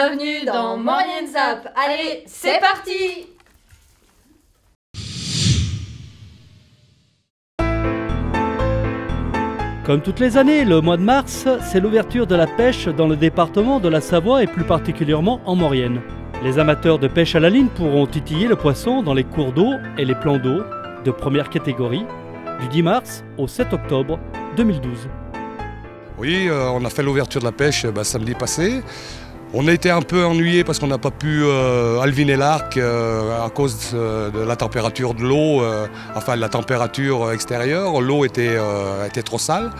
bienvenue dans Maurienne Zap. Allez, c'est parti! Comme toutes les années, le mois de mars, c'est l'ouverture de la pêche dans le département de la Savoie et plus particulièrement en Maurienne. Les amateurs de pêche à la ligne pourront titiller le poisson dans les cours d'eau et les plans d'eau de première catégorie du 10 mars au 7 octobre 2012. Oui, on a fait l'ouverture de la pêche samedi passé. On a été un peu ennuyés parce qu'on n'a pas pu alviner l'arc à cause de la température de l'eau, enfin de la température extérieure. L'eau était trop sale.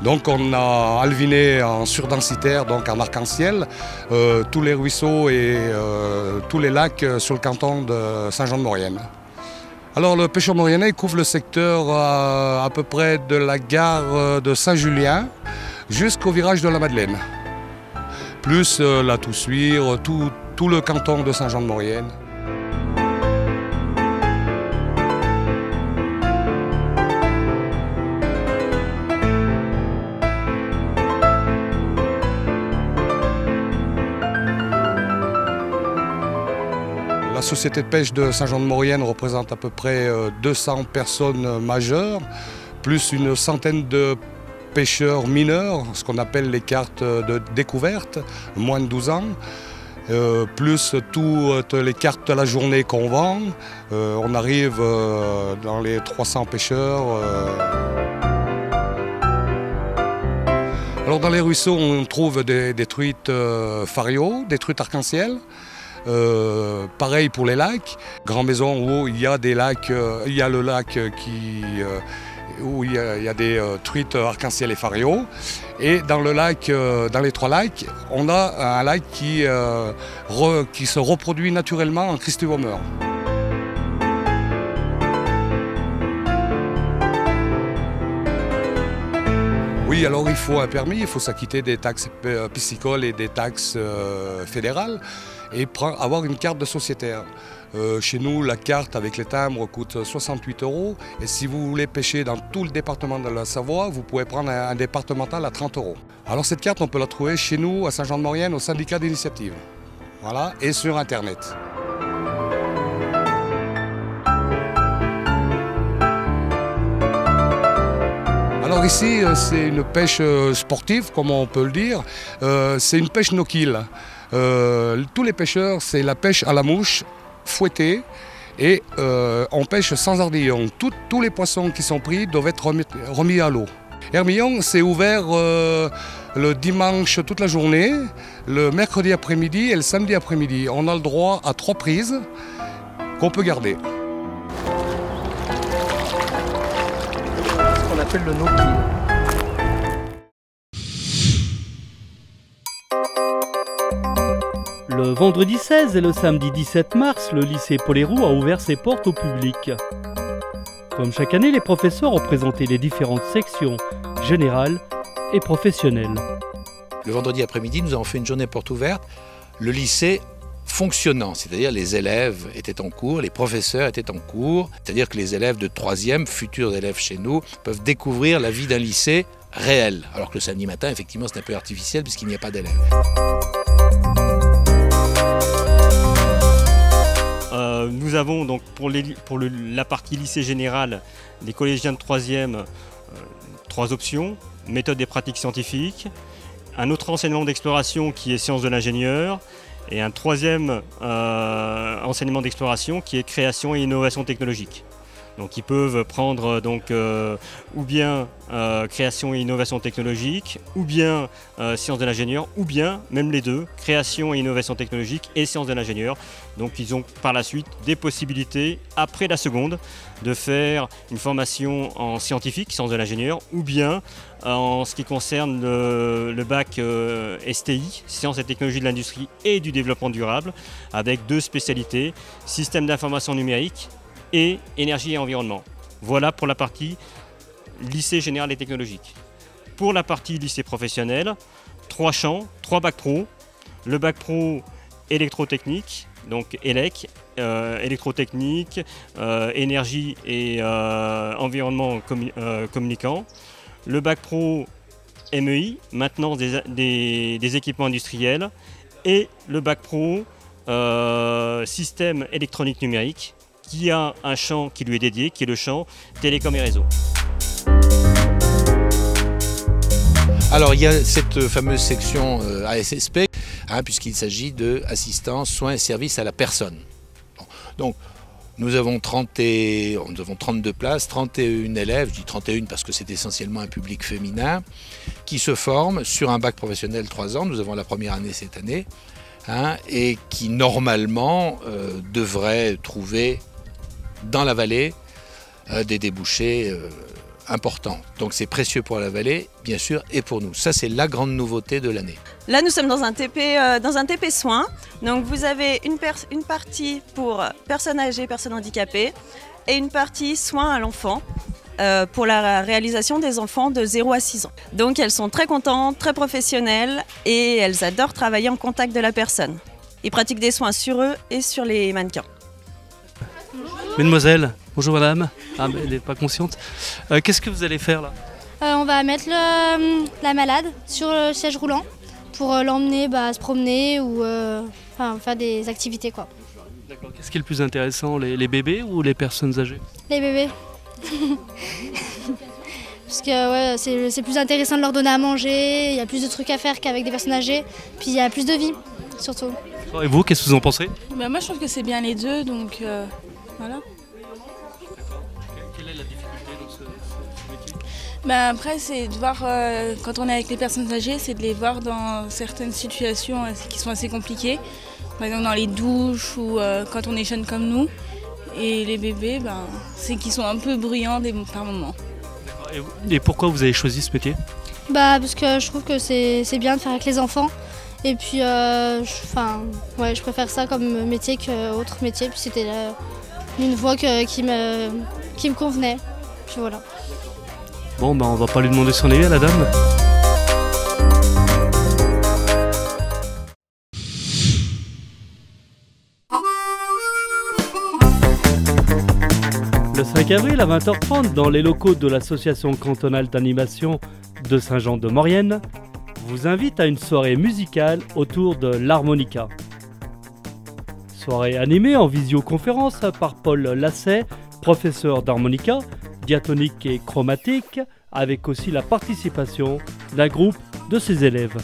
Donc on a alviné en surdensitaire, donc en arc-en-ciel, tous les ruisseaux et tous les lacs sur le canton de Saint-Jean-de-Maurienne. Alors le pêcheur mauriennais couvre le secteur à peu près de la gare de Saint-Julien jusqu'au virage de la Madeleine. Plus la Toussuire, tout le canton de Saint-Jean-de-Maurienne. La société de pêche de Saint-Jean-de-Maurienne représente à peu près 200 personnes majeures, plus une centaine de pêcheurs mineurs, ce qu'on appelle les cartes de découverte, moins de 12 ans, plus toutes les cartes de la journée qu'on vend. On arrive dans les 300 pêcheurs. Alors dans les ruisseaux, on trouve des truites fario, des truites arc-en-ciel. Pareil pour les lacs. Grand Maison où il y a des lacs, il y a le lac où il y a des truites arc-en-ciel et fario. Et dans le lac, dans les trois lacs, on a un lac qui se reproduit naturellement en Christuvomeur. Oui, alors il faut un permis, il faut s'acquitter des taxes piscicoles et des taxes fédérales et avoir une carte de sociétaire. Chez nous, la carte avec les timbres coûte 68 €. Et si vous voulez pêcher dans tout le département de la Savoie, vous pouvez prendre un départemental à 30 €. Alors cette carte, on peut la trouver chez nous, à Saint-Jean-de-Maurienne, au syndicat d'initiative. Voilà, et sur Internet. Alors ici, c'est une pêche sportive, comme on peut le dire. C'est une pêche no-kill. Tous les pêcheurs, c'est la pêche à la mouche, fouettée, et on pêche sans ardillon. Tous les poissons qui sont pris doivent être remis à l'eau. Hermillon, c'est ouvert le dimanche toute la journée, le mercredi après-midi et le samedi après-midi. On a le droit à 3 prises qu'on peut garder. Ce qu'on appelle le no-kill. Le vendredi 16 et le samedi 17 mars, le lycée Paul-Héroult a ouvert ses portes au public. Comme chaque année, les professeurs ont présenté les différentes sections générales et professionnelles. Le vendredi après-midi, nous avons fait une journée porte ouverte. Le lycée fonctionnant, c'est-à-dire les élèves étaient en cours, les professeurs étaient en cours, c'est-à-dire que les élèves de 3e, futurs élèves chez nous, peuvent découvrir la vie d'un lycée réel. Alors que le samedi matin, effectivement, c'est un peu artificiel puisqu'il n'y a pas d'élèves. Nous avons donc pour la partie lycée général, les collégiens de 3e, 3 options, méthode et pratiques scientifiques, un autre enseignement d'exploration qui est sciences de l'ingénieur et un 3e enseignement d'exploration qui est création et innovation technologique. Donc ils peuvent prendre ou bien création et innovation technologique, ou bien sciences de l'ingénieur, ou bien même les deux, création et innovation technologique et sciences de l'ingénieur. Donc ils ont par la suite des possibilités, après la seconde, de faire une formation en scientifique, sciences de l'ingénieur, ou bien en ce qui concerne le bac STI, sciences et technologies de l'industrie et du développement durable, avec 2 spécialités, système d'information numérique et énergie et environnement. Voilà pour la partie lycée général et technologique. Pour la partie lycée professionnel, 3 champs, 3 bacs pro. Le bac pro électrotechnique, donc ELEC, électrotechnique, énergie et environnement communicant. Le bac pro MEI, maintenance des équipements industriels. et le bac pro système électronique numérique qui a un champ qui lui est dédié, qui est le champ télécom et réseau. Alors il y a cette fameuse section ASSP, puisqu'il s'agit de assistance, soins et services à la personne. Bon. Donc nous avons 32 places, 31 élèves, je dis 31 parce que c'est essentiellement un public féminin, qui se forment sur un bac professionnel 3 ans, nous avons la première année cette année, et qui normalement devraient trouver dans la vallée des débouchés important. Donc c'est précieux pour la vallée, bien sûr, et pour nous. Ça, c'est la grande nouveauté de l'année. Là, nous sommes dans un TP soins. Donc vous avez une partie pour personnes âgées, personnes handicapées, et une partie soins à l'enfant pour la réalisation des enfants de 0 à 6 ans. Donc elles sont très contentes, très professionnelles, et elles adorent travailler en contact de la personne. Ils pratiquent des soins sur eux et sur les mannequins. Mesdemoiselles, bonjour madame. Ah, mais elle n'est pas consciente. Qu'est-ce que vous allez faire là? On va mettre la malade sur le siège roulant pour l'emmener se promener ou faire des activités, quoi. D'accord. Qu'est-ce qui est le plus intéressant, les bébés ou les personnes âgées? Les bébés. Parce que c'est plus intéressant de leur donner à manger, il y a plus de trucs à faire qu'avec des personnes âgées, puis il y a plus de vie surtout. Et vous, qu'est-ce que vous en pensez? Moi je trouve que c'est bien les deux, donc voilà. Quelle est la difficulté dans ce métier? Après c'est de voir, quand on est avec les personnes âgées, c'est de les voir dans certaines situations qui sont assez compliquées. Par exemple dans les douches ou quand on est jeune comme nous. Et les bébés, c'est qu'ils sont un peu bruyants par moments. Et pourquoi vous avez choisi ce métier? Parce que je trouve que c'est bien de faire avec les enfants. Et puis je préfère ça comme métier qu'autre métier. Puis c'était une voie qui me convenait. Puis voilà. Bon, on va pas lui demander son avis à la dame. Le 5 avril à 20h30, dans les locaux de l'association cantonale d'animation de Saint-Jean-de-Maurienne, vous invite à une soirée musicale autour de l'harmonica. Soirée animée en visioconférence par Paul Lasset, professeur d'harmonica, diatonique et chromatique, avec aussi la participation d'un groupe de ses élèves.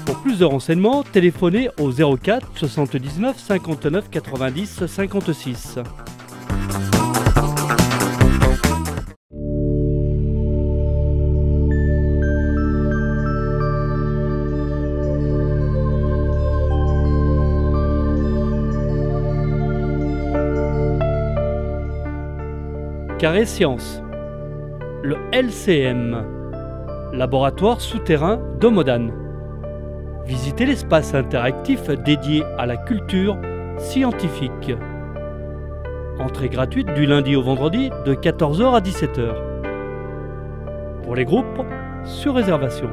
Pour plus de renseignements, téléphonez au 04 79 59 90 56. Carré Science, le LCM, laboratoire souterrain de Modane. Visitez l'espace interactif dédié à la culture scientifique. Entrée gratuite du lundi au vendredi de 14h à 17h. Pour les groupes, sur réservation.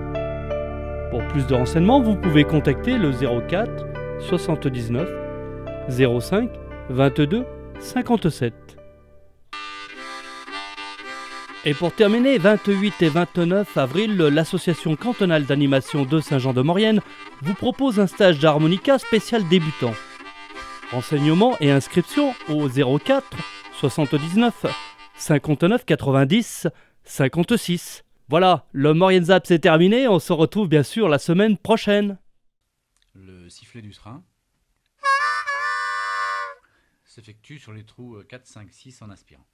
Pour plus de renseignements, vous pouvez contacter le 04 79 05 22 57. Et pour terminer, 28 et 29 avril, l'association cantonale d'animation de Saint-Jean-de-Maurienne vous propose un stage d'harmonica spécial débutant. Renseignements et inscriptions au 04 79 59 90 56. Voilà, le Maurienne Zap c'est terminé, on se retrouve bien sûr la semaine prochaine. Le sifflet du train s'effectue sur les trous 4, 5, 6 en aspirant.